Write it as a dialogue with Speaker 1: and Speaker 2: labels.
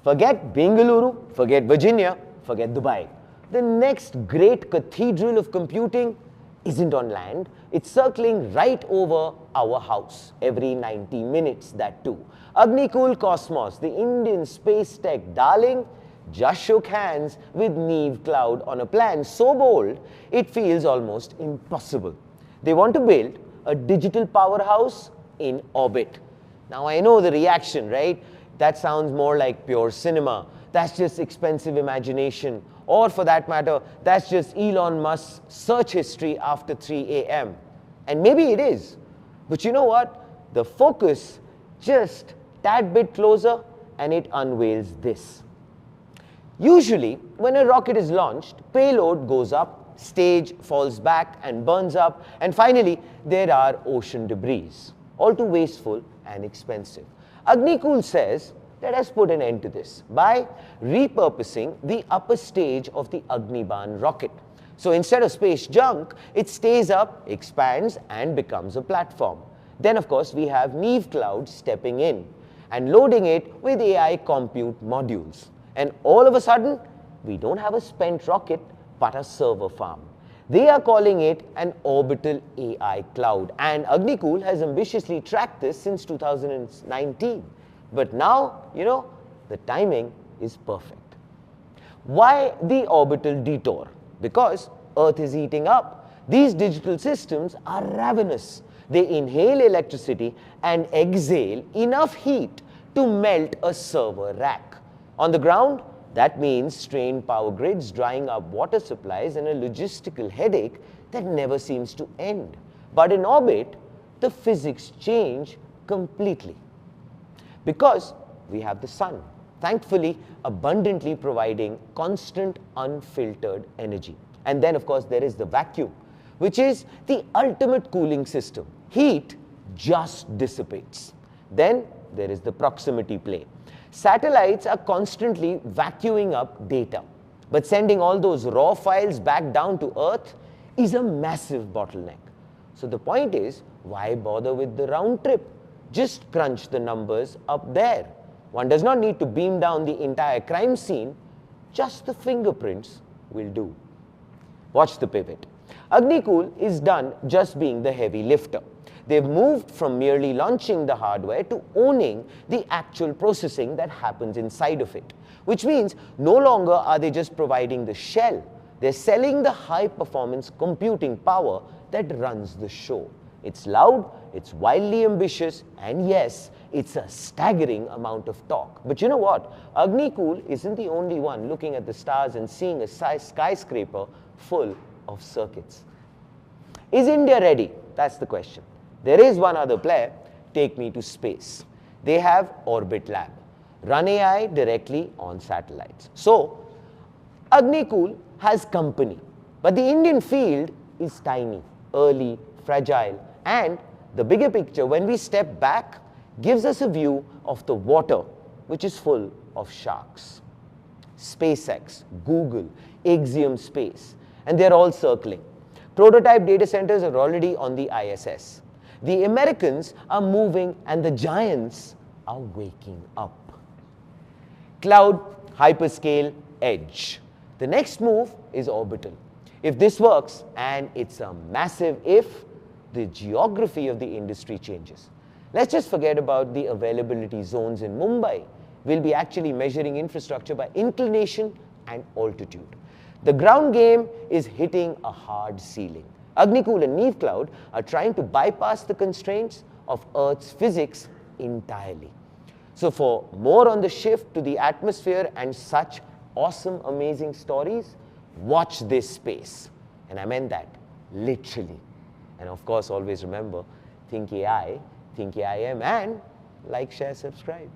Speaker 1: Forget Bengaluru, forget Virginia, forget Dubai. The next great cathedral of computing isn't on land, it's circling right over our house every 90 minutes, that too. Agnikul Cosmos, the Indian space tech darling, just shook hands with NeevCloud on a plan so bold, it feels almost impossible. They want to build a digital powerhouse in orbit. Now I know the reaction, right? That sounds more like pure cinema. That's just expensive imagination. Or for that matter, that's just Elon Musk's search history after 3 a.m. And maybe it is. But you know what? The focus just tad bit closer and it unveils this. Usually, when a rocket is launched, payload goes up, stage falls back and burns up, and finally, there are ocean debris. All too wasteful and expensive. Agnikul says, let us put an end to this by repurposing the upper stage of the Agniban rocket. So instead of space junk, it stays up, expands, and becomes a platform. Then, of course, we have NeevCloud stepping in and loading it with AI compute modules. And all of a sudden, we don't have a spent rocket, but a server farm. They are calling it an orbital AI cloud. And Agnikul has ambitiously tracked this since 2019. But now, the timing is perfect. Why the orbital detour? Because Earth is heating up. These digital systems are ravenous. They inhale electricity and exhale enough heat to melt a server rack. On the ground, that means strained power grids, drying up water supplies, and a logistical headache that never seems to end. But in orbit, the physics change completely. Because we have the sun, thankfully abundantly providing constant unfiltered energy. And then of course there is the vacuum, which is the ultimate cooling system. Heat just dissipates. Then there is the proximity play. Satellites are constantly vacuuming up data, but sending all those raw files back down to Earth is a massive bottleneck. So the point is, why bother with the round trip? Just crunch the numbers up there. One does not need to beam down the entire crime scene, just the fingerprints will do. Watch the pivot. Agnikul is done just being the heavy lifter. They've moved from merely launching the hardware to owning the actual processing that happens inside of it. Which means no longer are they just providing the shell, they're selling the high-performance computing power that runs the show. It's loud, it's wildly ambitious, and yes, it's a staggering amount of talk. But you know what? Agnikul isn't the only one looking at the stars and seeing a skyscraper full of circuits. Is India ready? That's the question. There is one other player, take me to space. They have Orbit Lab, run AI directly on satellites. So, Agnikul has company, but the Indian field is tiny, early, fragile, and the bigger picture, when we step back, gives us a view of the water, which is full of sharks. SpaceX, Google, Axiom Space, and they're all circling. Prototype data centers are already on the ISS. The Americans are moving and the giants are waking up. Cloud, hyperscale, edge. The next move is orbital. If this works, and it's a massive if, the geography of the industry changes. Let's just forget about the availability zones in Mumbai. We'll be actually measuring infrastructure by inclination and altitude. The ground game is hitting a hard ceiling. Agnikul and NeevCloud are trying to bypass the constraints of Earth's physics entirely. So for more on the shift to the atmosphere and such awesome, amazing stories, watch this space. And I meant that literally. And of course, always remember, think AI, think AIM, and like, share, subscribe.